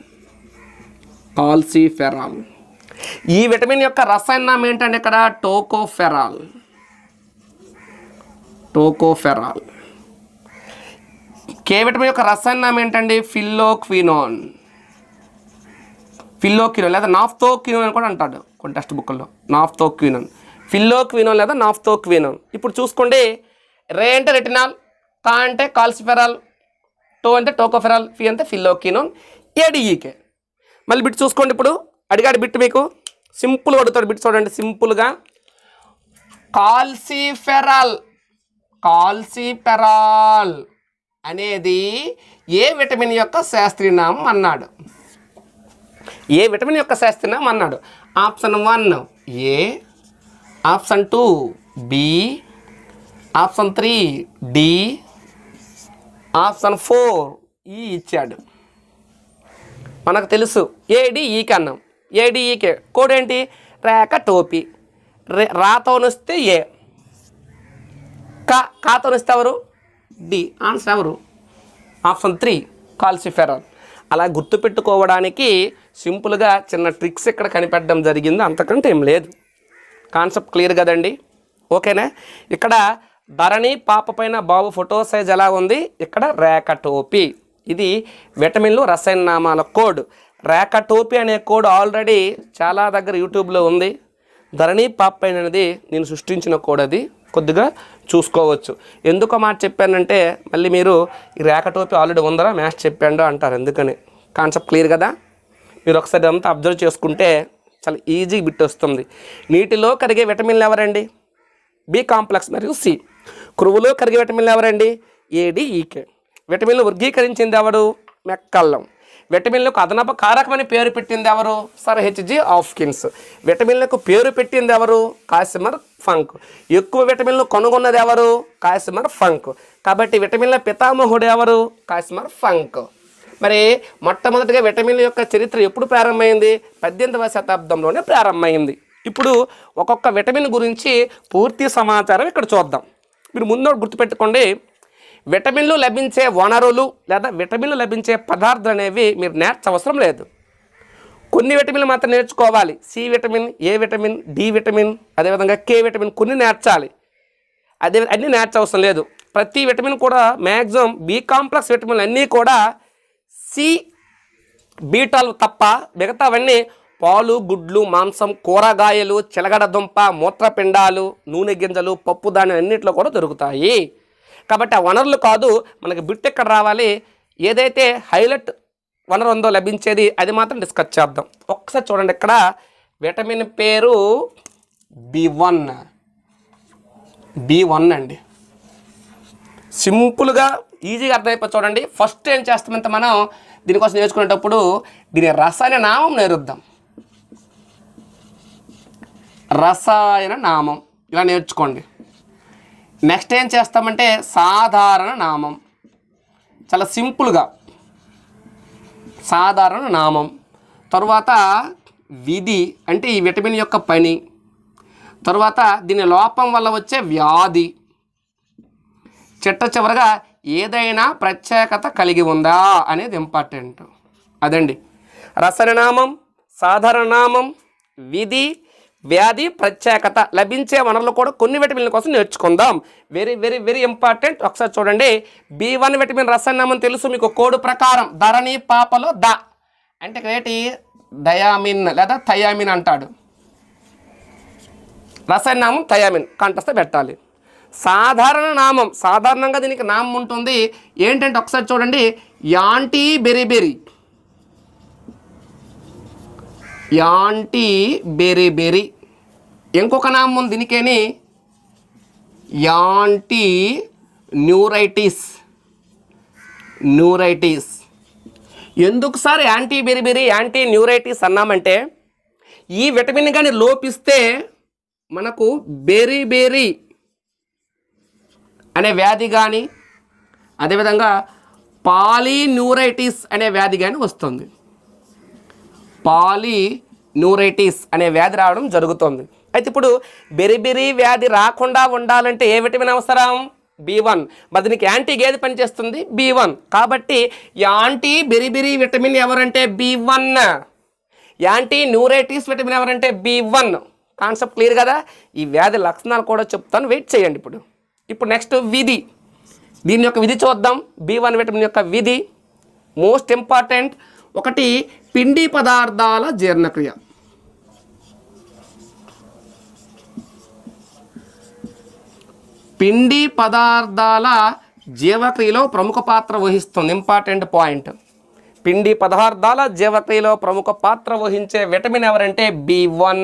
ఈ విటమిన్ యొక్క రసాయనం ఏంటంటే ఇక్కడ టోకోఫెరాల్. కే విటమిన్ యొక్క రసాయనం ఏంటండి? ఫిల్లోక్వినోన్ లేదా నాఫ్తోక్వినోన్ అని కూడా అంటాడు కొన్ని టెక్స్ట్ బుక్లో. ఫిల్లోక్వినోన్ లేదా నాఫ్తోక్వినోన్. ఇప్పుడు చూసుకోండి. రే అంటే రెటినాల్, కా అంటే కాల్సిఫెరాల్, టో అంటే టోకోఫెరాల్, ఫి అంటే ఫిల్లోక్వినోన్, ADEK. మళ్ళీ బిట్ చూసుకోండి. ఇప్పుడు అడిగాడు బిట్ మీకు సింపుల్గా అడుగుతాడు. బిట్ చూడండి సింపుల్గా. కాల్సిఫెరాల్ అనేది ఏ విటమిన్ యొక్క శాస్త్రీయనామం అన్నాడు. Option 1 A, option 2 B, option 3 D, option 4 E ఇచ్చాడు. మనకు తెలుసు ADEK అన్నాం. ADEK కోడ్ ఏంటి? రేకటోపి. రాతో వస్తే ఏ, కాతో వస్తే ఎవరు? డి ఆన్సర్ ఎవరు? Option 3 calciferol. అలా గుర్తుపెట్టుకోవడానికి సింపుల్గా చిన్న ట్రిక్స్ ఇక్కడ కనిపెట్టడం జరిగింది, అంతకంటే ఏం లేదు. కాన్సెప్ట్ క్లియర్ కదండి? ఓకేనా? ఇక్కడ ధరణి పాప పైన బాబు ఫోటో సైజ్ ఎలా ఉంది? ఇక్కడ రేఖటోపీ. ఇది విటమిన్లు రసాయన నామాల కోడ్. రేఖటోపీ అనే కోడ్ ఆల్రెడీ చాలా దగ్గర యూట్యూబ్లో ఉంది. ధరణి పాప పైన అనేది నేను సృష్టించిన కోడ్, అది కొద్దిగా చూసుకోవచ్చు. ఎందుకు మాట చెప్పానంటే మళ్ళీ మీరు ఈ రేఖటోపీ ఆల్రెడీ ఉందరా మ్యాథ్స్ చెప్పాడు అంటారు, ఎందుకని. కాన్సెప్ట్ క్లియర్ కదా? మీరు ఒకసారి అంతా అబ్జర్వ్ చేసుకుంటే చాలా ఈజీ బిట్ వస్తుంది. నీటిలో కరిగే విటమిన్లు ఎవరండి? బి కాంప్లెక్స్ మరియు సి. క్రువులో కరిగే విటమిన్లు ఎవరండి? ఏడిఈకే. విటమిన్లు వర్గీకరించింది ఎవరు? మెక్కల్లం. విటమిన్లకు అదనపు కారకమని పేరు పెట్టింది ఎవరు? Sir HG Hopkins. విటమిన్లకు పేరు పెట్టింది ఎవరు? కాసిమర్ ఫంక్. ఎక్కువ విటమిన్లు కనుగొన్నది ఎవరు? కాసిమర్ ఫంక్. కాబట్టి విటమిన్ల పితామహుడు ఎవరు? కాసిమర్ ఫంక్. మరి మొట్టమొదటిగా విటమిన్ల యొక్క చరిత్ర ఎప్పుడు ప్రారంభమైంది? 18వ శతాబ్దంలోనే ప్రారంభమైంది. ఇప్పుడు ఒక్కొక్క విటమిన్ గురించి పూర్తి సమాచారం ఇక్కడ చూద్దాం. మీరు ముందు గుర్తుపెట్టుకోండి, విటమిన్లు లభించే వనరులు లేదా విటమిన్లు లభించే పదార్థాలు అనేవి మీరు నేర్చవసరం లేదు. కొన్ని విటమిన్లు మాత్రం నేర్చుకోవాలి. C vitamin, A vitamin, D vitamin, అదేవిధంగా కే విటమిన్ కొన్ని నేర్చాలి. అదే అన్నీ నేర్చవసరం లేదు. ప్రతి విటమిన్ కూడా మ్యాక్సిమం బి కాంప్లెక్స్ విటమిన్లు అన్నీ కూడా సి బీటాలు తప్ప మిగతావన్నీ పాలు, గుడ్లు, మాంసం, కూరగాయలు, చిలగడ దుంప, మూత్రపిండాలు, నూనె గింజలు, పప్పు ధాన్యం అన్నింటిలో కూడా దొరుకుతాయి. కాబట్టి ఆ వనరులు కాదు మనకి బిట్ ఎక్కడ రావాలి, ఏదైతే హైలైట్ వనరు ఉందో లభించేది అది మాత్రం డిస్కస్ చేద్దాం. ఒక్కసారి చూడండి, ఇక్కడ విటమిన్ పేరు B1 అండి. సింపుల్గా ఈజీగా అర్థమైపోయి చూడండి. ఫస్ట్ ఏం చేస్తామంటే మనం దీనికోసం నేర్చుకునేటప్పుడు దీని రసాయన నామం నేర్చుద్దాం. రసాయన నామం ఇలా నేర్చుకోండి. నెక్స్ట్ ఏం చేస్తామంటే సాధారణ నామం, చాలా సింపుల్గా సాధారణ నామం. తరువాత విధి అంటే ఈ విటమిన్ యొక్క పని. తరువాత దీని లోపం వల్ల వచ్చే వ్యాధి. చివరగా ఏదైనా ప్రత్యేకత కలిగి ఉందా అనేది ఇంపార్టెంట్. అదండి రసాయన నామం, సాధారణ నామం, విధి, వ్యాధి, ప్రత్యేకత. లభించే వనరులు కూడా కొన్ని విటమిన్ల కోసం నేర్చుకుందాం. Very very very important. ఒకసారి చూడండి, B1 విటమిన్ రసాయన నామం తెలుసు మీకు. కోడ్ ప్రకారం ధరణి పాపలో ద అంటే ఏంటి? డయామిన్ లేదా థయామిన్ అంటాడు. రసాయన నామం థయామిన్ కంటస్థ పెట్టాలి. సాధారణ నామం, సాధారణంగా దీనికి నామం ఉంటుంది ఏంటంటే ఒకసారి చూడండి, యాంటీ బెరిబెరి. Anti beriberi. ఇంకొక నామం ఉంది దీనికేని, యాంటీ న్యూరైటిస్. న్యూరైటిస్. ఎందుకు sir anti beriberi, anti neuritis అన్నామంటే ఈ విటమిన్ కానీ లోపిస్తే మనకు బెరిబెరి అనే వ్యాధి కానీ అదేవిధంగా పాలీన్యూరైటిస్ అనే వ్యాధి కానీ వస్తుంది. పాలీన్యూరైటిస్ అనే వ్యాధి రావడం జరుగుతుంది. అయితే ఇప్పుడు బెరిబెరి వ్యాధి రాకుండా ఉండాలంటే ఏ విటమిన్ అవసరం? B1. మరి దీనికి యాంటీగా ఏది పనిచేస్తుంది? B1. కాబట్టి యాంటీ బెరిబెరి విటమిన్ ఎవరంటే B1. యాంటీ న్యూరైటిస్ విటమిన్ ఎవరంటే B1. కాన్సెప్ట్ క్లియర్ కదా? ఈ వ్యాధి లక్షణాలు కూడా చెప్తాను, వెయిట్ చేయండి. ఇప్పుడు నెక్స్ట్ విధి. దీని యొక్క విధి చూద్దాం. B1 విటమిన్ యొక్క విధి మోస్ట్ ఇంపార్టెంట్. ఒకటి పిండి పదార్థాల జీర్ణక్రియ. పిండి పదార్థాల జీవక్రియలో ప్రముఖ పాత్ర వహిస్తుంది. Important point. పిండి పదార్థాల జీవక్రియలో ప్రముఖ పాత్ర వహించే విటమిన్ ఎవరంటే B1.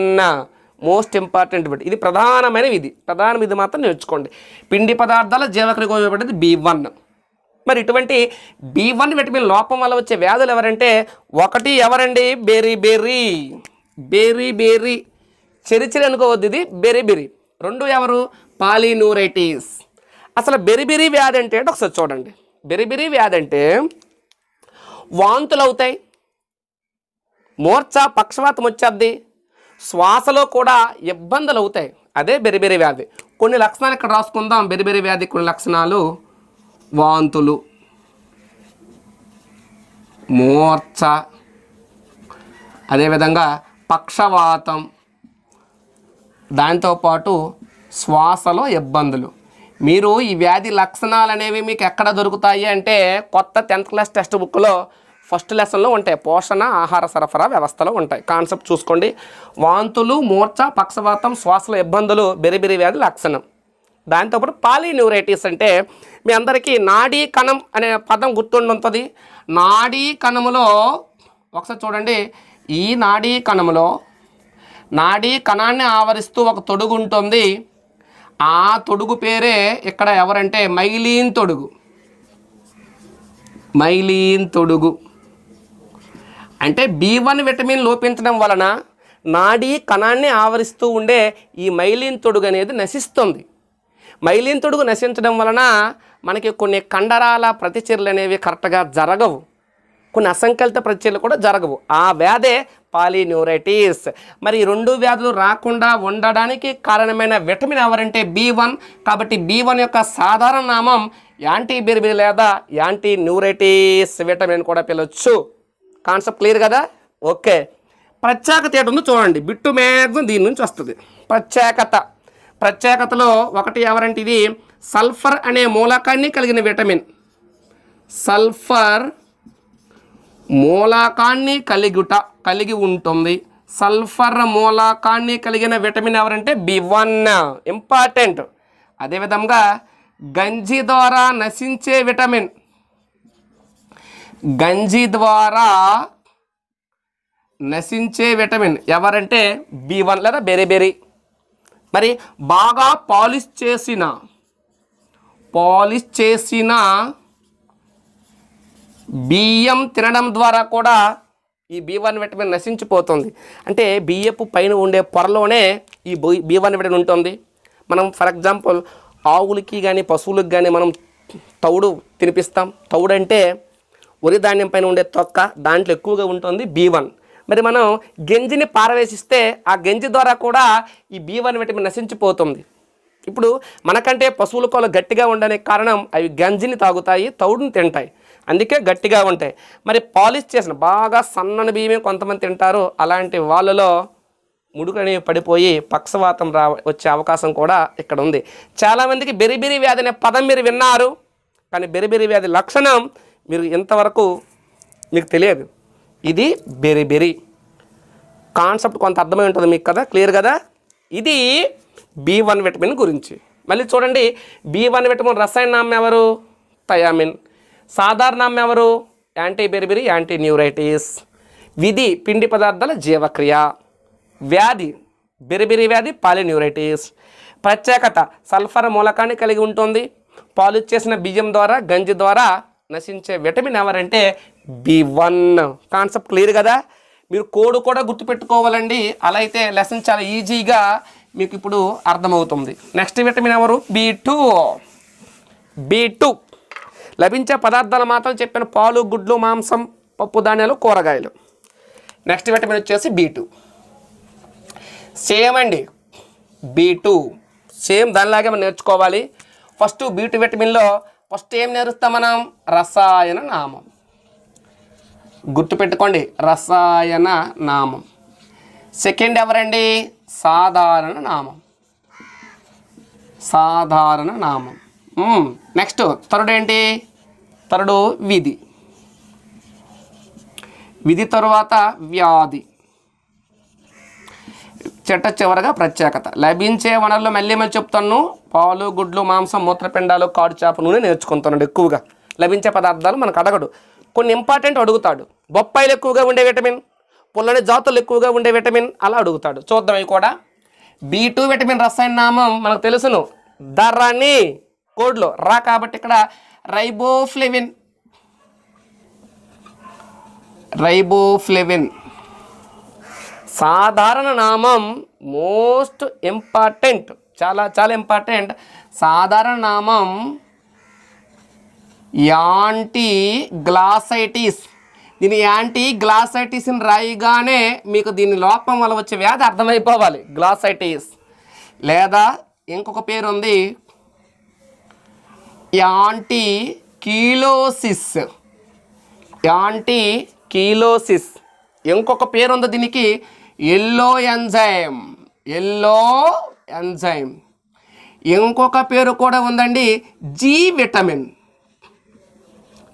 Most important bit. ఇది ప్రధానమైన విధి. ప్రధాన విధి మాత్రం నేర్చుకోండి. పిండి పదార్థాల జీవక్రియకు ఉపయోగపడేది B1. మరి ఇటువంటి B1 విటమిన్ లోపం వల్ల వచ్చే వ్యాధులు ఎవరంటే ఒకటి ఎవరండి? బెరిబెరి. బెరిబెరి చెరిచిరి అనుకోవద్దు, ఇది బెరిబెరి. రెండు ఎవరు? పాలీన్యూరైటిస్. అసలు బెరిబెరి వ్యాధి అంటే ఒకసారి చూడండి. బెరిబెరి వ్యాధి అంటే వాంతులు అవుతాయి, మూర్ఛ, పక్షవాతం వచ్చేద్ది, శ్వాసలో కూడా ఇబ్బందులు అవుతాయి. అదే బెరిబెరి వ్యాధి. కొన్ని లక్షణాలు ఇక్కడ రాసుకుందాం. బెరిబెరి వ్యాధి కొన్ని లక్షణాలు. వాంతులు, మూర్ఛ, అదేవిధంగా పక్షవాతం, దాంతోపాటు శ్వాసలో ఇబ్బందులు. మీరు ఈ వ్యాధి లక్షణాలు అనేవి మీకు ఎక్కడ దొరుకుతాయి అంటే కొత్త 10th క్లాస్ టెక్స్ట్ బుక్లో ఫస్ట్ లెసన్లో ఉంటాయి, పోషణ ఆహార సరఫరా వ్యవస్థలో ఉంటాయి. కాన్సెప్ట్ చూసుకోండి. వాంతులు, మూర్ఛ, పక్షవాతం, శ్వాసలో ఇబ్బందులు బెరిబెరి వ్యాధి లక్షణం. దాంతోపాటు పాలిన్యూరైటిస్ అంటే మీ అందరికీ నాడీ కణం అనే పదం గుర్తుంటుంది. నాడీ కణములో ఒకసారి చూడండి, ఈ నాడీ కణములో నాడీ కణాన్ని ఆవరిస్తూ ఒక తొడుగు ఉంటుంది. ఆ తొడుగు పేరే ఇక్కడ ఎవరంటే మైలీన్ తొడుగు. మైలీన్ తొడుగు అంటే B1 విటమిన్ లోపించడం వలన నాడీ కణాన్ని ఆవరిస్తూ ఉండే ఈ మైలీన్ తొడుగు అనేది నశిస్తుంది. మైలీన్ తొడుగు నశించడం వలన మనకి కొన్ని కండరాల ప్రతిచర్యలు అనేవి కరెక్ట్గా జరగవు, కొన్ని అసంకలిత ప్రతిచర్యలు కూడా జరగవు. ఆ వ్యాధే పాలిన్యూరైటిస్. మరి ఈ 2 వ్యాధులు రాకుండా ఉండడానికి కారణమైన విటమిన్ ఎవరంటే B1. కాబట్టి B1 యొక్క సాధారణ నామం యాంటీ బెరిబెరి లేదా యాంటీ న్యూరైటిస్ విటమిన్ కూడా పిలవచ్చు. కాన్సెప్ట్ క్లియర్ కదా? ఓకే. ప్రత్యేకత ఏంటో చూడండి. బిట్టు మ్యాక్సిమం దీని నుంచి వస్తుంది. ప్రత్యేకతలో ఒకటి ఎవరంటే ఇది సల్ఫర్ అనే మూలకాన్ని కలిగిన విటమిన్. సల్ఫర్ మూలకాన్ని కలిగి ఉంటుంది. సల్ఫర్ మూలకాన్ని కలిగిన విటమిన్ ఎవరంటే B1, ఇంపార్టెంట్. అదేవిధంగా గంజి ద్వారా నశించే విటమిన్. గంజి ద్వారా నశించే విటమిన్ ఎవరంటే B1 లేదా బెరిబెరి. మరి బాగా పాలిష్ చేసిన బియ్యం తినడం ద్వారా కూడా ఈ B1 విటమిన్ నశించిపోతుంది. అంటే బియ్యపు పైన ఉండే పొరలోనే ఈ B1 విటమిన్ ఉంటుంది. మనం ఫర్ ఎగ్జాంపుల్ ఆవులకి కానీ పశువులకు కానీ మనం తౌడు తినిపిస్తాం. తౌడు అంటే వరి ధాన్యం పైన ఉండే తొక్క, దాంట్లో ఎక్కువగా ఉంటుంది B1. మరి మనం గంజిని పారవేసిస్తే ఆ గంజి ద్వారా కూడా ఈ B1 విటమిన్ నశించిపోతుంది. ఇప్పుడు మనకంటే పశువుల కోళ్ళు గట్టిగా ఉండడానికి కారణం అవి గంజిని తాగుతాయి, తౌడుని తింటాయి, అందుకే గట్టిగా ఉంటాయి. మరి పాలిష్ చేసిన బాగా సన్నని బియ్యమే కొంతమంది తింటారు. అలాంటి వాళ్ళలో ముడుకని పడిపోయి పక్షవాతం వచ్చే అవకాశం కూడా ఇక్కడ ఉంది. చాలామందికి బెరిబెరి వ్యాధి అనే పదం మీరు విన్నారు, కానీ బెరిబెరి వ్యాధి లక్షణం మీరు ఇంతవరకు మీకు తెలియదు. ఇది బెరిబెరి. కాన్సెప్ట్ కొంత అర్థమై ఉంటుంది మీకు కదా, క్లియర్ కదా? ఇది B1 విటమిన్ గురించి. మళ్ళీ చూడండి, B1 విటమిన్ రసాయన నామం ఎవరు? థయామిన్. సాధారణ నామం ఎవరు? Anti beriberi, anti neuritis. విధి పిండి పదార్థాల జీవక్రియ. వ్యాధి బెరిబెరి వ్యాధి పాలిన్యూరైటిస్. ప్రత్యేకత సల్ఫర్ మూలకాన్ని కలిగి ఉంటుంది. పాలిష్ చేసిన బియ్యం ద్వారా గంజి ద్వారా నశించే విటమిన్ ఎవరంటే B1. కాన్సెప్ట్ క్లియర్ కదా? మీరు కోడ్ కూడా గుర్తుపెట్టుకోవాలండి. అలా అయితే లెసన్ చాలా ఈజీగా మీకు ఇప్పుడు అర్థమవుతుంది. నెక్స్ట్ విటమిన్ ఎవరు? B2 లభించే పదార్థాలు మాత్రం చెప్పిన పాలు, గుడ్లు, మాంసం, పప్పు ధాన్యాలు, కూరగాయలు. నెక్స్ట్ విటమిన్ వచ్చేసి B2. సేమ్ అండి, B2 సేమ్ దానిలాగే మనం నేర్చుకోవాలి. ఫస్ట్ B2 విటమిన్లో ఫస్ట్ ఏం నేర్చుస్తాం మనం? రసాయన నామం. గుర్తుపెట్టుకోండి, రసాయన నామం. సెకండ్ ఎవరండి? సాధారణ నామం. నెక్స్ట్ థర్డ్ ఏంటి? థర్డ్ విధి తరువాత వ్యాధి. చివరగా ప్రత్యేకత. లభించే వనరులు మళ్ళీ చెప్తాను. పాలు, గుడ్లు, మాంసం, మూత్రపిండాలు, కాడు, చేప, నూనె నేర్చుకుంటున్నాడు. ఎక్కువగా లభించే పదార్థాలు మనకు అడగడు, కొన్ని ఇంపార్టెంట్ అడుగుతాడు. బొప్పాయిలు ఎక్కువగా ఉండే విటమిన్, పుల్లని జాతులు ఎక్కువగా ఉండే విటమిన్ అలా అడుగుతాడు. చూద్దాం ఇవి కూడా. B2 విటమిన్ రసాయన నామం మనకు తెలుసును, దర్రాని కోడ్లో రా, కాబట్టి ఇక్కడ రైబోఫ్లేవిన్. సాధారణ నామం మోస్ట్ ఇంపార్టెంట్, చాలా ఇంపార్టెంట్. సాధారణ నామం యాంటీగ్లాసైటిస్. దీని యాంటీగ్లాసైటిస్ని రాయిగానే మీకు దీని లోపం వల్ల వచ్చే వ్యాధి అర్థమైపోవాలి, గ్లాసైటిస్. లేదా ఇంకొక పేరు ఉంది యాంటీకీలోసిస్. యాంటీకీలోసిస్. ఇంకొక పేరు ఉంది దీనికి, ఎల్లో ఎంజైమ్. Yellow enzyme. ఇంకొక పేరు కూడా ఉందండి, జి విటమిన్.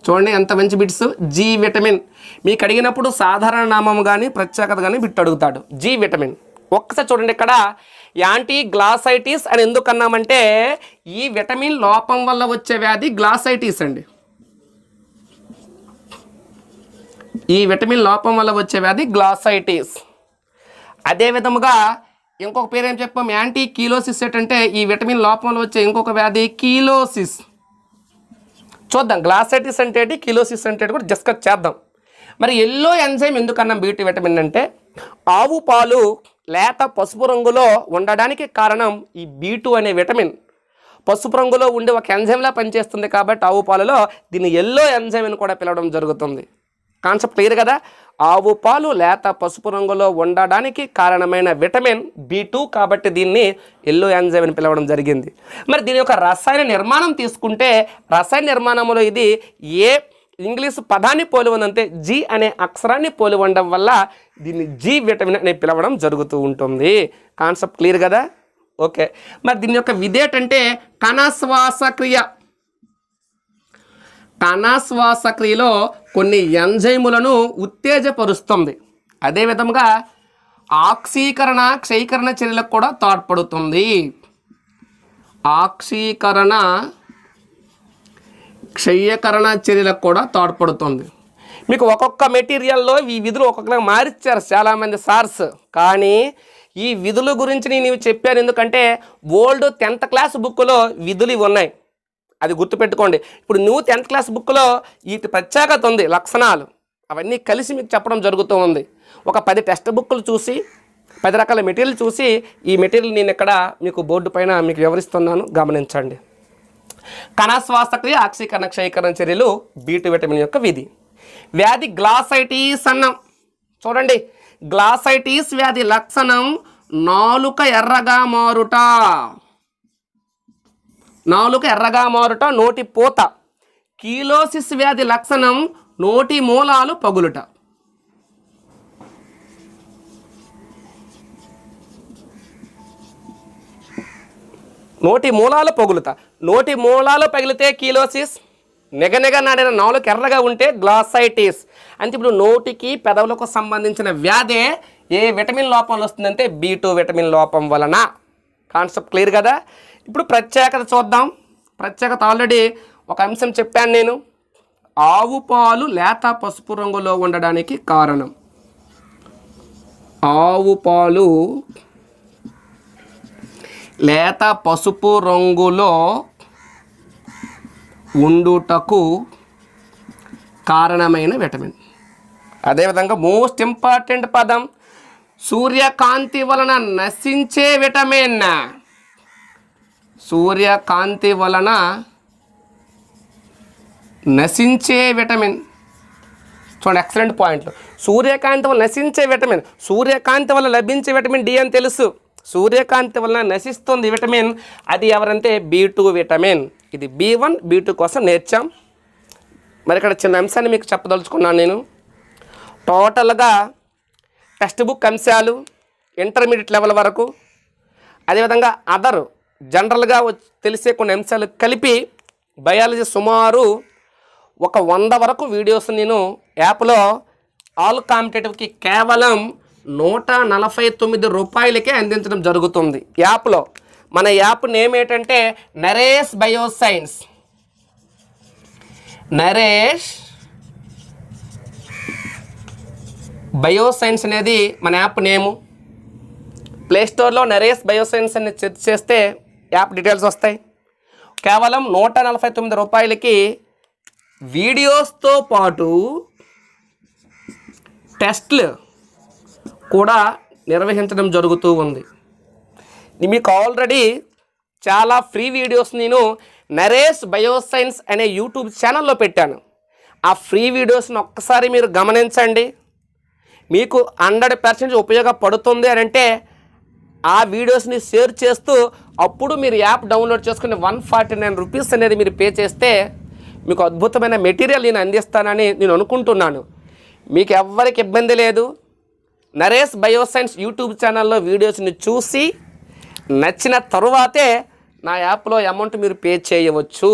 చూడండి ఎంత మంచి బిట్స్. జి విటమిన్ మీకు అడిగినప్పుడు సాధారణ నామం కానీ ప్రత్యేకత కానీ బిట్ అడుగుతాడు. G vitamin. ఒక్కసారి చూడండి, ఇక్కడ యాంటీ గ్లాసైటిస్ అని ఎందుకు అన్నామంటే ఈ విటమిన్ లోపం వల్ల వచ్చే వ్యాధి గ్లాసైటిస్ అండి. ఈ విటమిన్ లోపం వల్ల వచ్చే వ్యాధి గ్లాసైటిస్. అదే విధముగా ఇంకొక పేరు ఏం చెప్పాం, యాంటీ కీలోసిస్ ఏంటంటే ఈ విటమిన్ లోపం వల్ల వచ్చే ఇంకొక వ్యాధి కీలోసిస్. చూద్దాం గ్లాసైటిస్ అంటే ఏంటి, కీలోసిస్ అంటే కూడా డిస్కస్ చేద్దాం. మరి ఎల్లో ఎంజైమ్ ఎందుకన్నాం బీటీ విటమిన్ అంటే ఆవు పాలు లేత పసుపు రంగులో ఉండడానికి కారణం ఈ B2 అనే విటమిన్ పసుపు రంగులో ఉండే ఒక ఎంజైమ్లా పనిచేస్తుంది కాబట్టి ఆవు పాలలో దీన్ని ఎల్లో ఎంజైమ్ అని కూడా పిలవడం జరుగుతుంది. కాన్సెప్ట్ క్లియర్ కదా. ఆవు పాలు లేత పసుపు రంగులో ఉండడానికి కారణమైన విటమిన్ B2 కాబట్టి దీన్ని ఎల్లో ఎంజైమ్ అని పిలవడం జరిగింది. మరి దీని యొక్క రసాయన నిర్మాణం తీసుకుంటే రసాయన నిర్మాణంలో ఇది ఏ ఇంగ్లీష్ పదాన్ని పోలి ఉందంటే జి అనే అక్షరాన్ని పోలి ఉండడం వల్ల దీన్ని జి విటమిన్ అని పిలవడం జరుగుతూ ఉంటుంది. కాన్సెప్ట్ క్లియర్ కదా. ఓకే, మరి దీని యొక్క విధేటంటే కణశ్వాసక్రియ. కణశ్వాసక్రియలో కొన్ని ఎంజైములను ఉత్తేజపరుస్తుంది. అదేవిధంగా ఆక్సీకరణ క్షయీకరణ చర్యలకు కూడా తోడ్పడుతుంది. ఆక్సీకరణ క్షయీకరణ చర్యలకు కూడా తోడ్పడుతుంది. మీకు ఒక్కొక్క మెటీరియల్లో ఈ విధులు ఒక్కొక్కగా మారిచ్చారు చాలామంది సార్స్, కానీ ఈ విధుల గురించి నేను చెప్పాను ఎందుకంటే ఓల్డ్ 10th క్లాస్ బుక్లో విధులు ఉన్నాయి, అది గుర్తుపెట్టుకోండి. ఇప్పుడు న్యూ 10th క్లాస్ బుక్లో ఈ ప్రత్యేకత ఉంది, లక్షణాలు అవన్నీ కలిసి మీకు చెప్పడం జరుగుతూ ఉంది. ఒక 10 టెక్స్ట్ బుక్లు చూసి 10 రకాల మెటీరియల్ చూసి ఈ మెటీరియల్ నేను ఇక్కడ మీకు బోర్డు పైన మీకు వివరిస్తున్నాను, గమనించండి. కణశ్వాసక్రియ ఆక్సీకరణ క్షయీకరణ చర్యలు B2 విటమిన్ యొక్క విధి. వ్యాధి గ్లాసైటిస్ అన్నాం. చూడండి, గ్లాసైటిస్ వ్యాధి లక్షణం నాలుక ఎర్రగా మారుట. నాలుక ఎర్రగా మారుట, నోటి పూత. కీలోసిస్ వ్యాధి లక్షణం నోటి మూలాలు పగులుట. నోటి మూలాలు పగులుట. నోటి మూలాలు పగిలితే కీలోసిస్, నెగనెగ నాడిన నాలుక ఎర్రగా ఉంటే గ్లాసైటిస్. అంటే ఇప్పుడు నోటికి పెదవులకు సంబంధించిన వ్యాధే ఏ విటమిన్ లోపంలో వస్తుందంటే B2 విటమిన్ లోపం వలన. కాన్సెప్ట్ క్లియర్ కదా. ఇప్పుడు ప్రత్యేకత చూద్దాం. ప్రత్యేకత ఆల్రెడీ ఒక అంశం చెప్పాను నేను, ఆవు పాలు లేత పసుపు రంగులో ఉండడానికి కారణం. ఆవు పాలు లేత పసుపు రంగులో ఉండుటకు కారణమైన విటమిన్. అదేవిధంగా మోస్ట్ ఇంపార్టెంట్ పదం సూర్యకాంతి వలన నశించే విటమిన్. సూర్యకాంతి వలన నశించే విటమిన్. చూడండి, ఎక్సలెంట్ పాయింట్లు. సూర్యకాంతి వల్ల నశించే విటమిన్, సూర్యకాంతి వల్ల లభించే విటమిన్ డి అని తెలుసు. సూర్యకాంతి వలన నశిస్తుంది విటమిన్, అది ఎవరంటే B2 విటమిన్. ఇది B1 B2 కోసం నేర్చాం. మరి ఇక్కడ చిన్న అంశాన్ని మీకు చెప్పదలుచుకున్నాను నేను. టోటల్గా టెక్స్ట్ బుక్ అంశాలు ఇంటర్మీడియట్ లెవెల్ వరకు, అదేవిధంగా అదర్ జనరల్గా తెలిసే కొన్ని అంశాలు కలిపి బయాలజీ సుమారు ఒక 100 వరకు వీడియోస్ నేను యాప్లో ఆల్ కాంపిటేటివ్కి కేవలం 149 రూపాయలకే అందించడం జరుగుతుంది యాప్లో. మన యాప్ నేమ్ ఏంటంటే నరేష్ బయోసైన్స్. నరేష్ బయోసైన్స్ అనేది మన యాప్ నేము. ప్లేస్టోర్లో నరేష్ బయోసైన్స్ అని సెర్చ్ చేస్తే యాప్ డీటెయిల్స్ వస్తాయి. కేవలం 149 రూపాయలకి వీడియోస్తో పాటు టెస్ట్లు కూడా నిర్వహించడం జరుగుతూ ఉంది. మీకు ఆల్రెడీ చాలా ఫ్రీ వీడియోస్ నేను నరేష్ బయోసైన్స్ అనే యూట్యూబ్ ఛానల్లో పెట్టాను. ఆ ఫ్రీ వీడియోస్ని ఒక్కసారి మీరు గమనించండి. మీకు 100% ఉపయోగపడుతుంది అని అంటే ఆ వీడియోస్ని షేర్ చేస్తూ అప్పుడు మీరు యాప్ డౌన్లోడ్ చేసుకుని 149 రూపీస్ అనేది మీరు పే చేస్తే మీకు అద్భుతమైన మెటీరియల్ నేను అందిస్తానని నేను అనుకుంటున్నాను. మీకు ఎవ్వరికి ఇబ్బంది లేదు. నరేష్ బయోసైన్స్ యూట్యూబ్ ఛానల్లో వీడియోస్ని చూసి నచ్చిన తరువాతే నా యాప్లో అమౌంట్ మీరు పే చేయవచ్చు.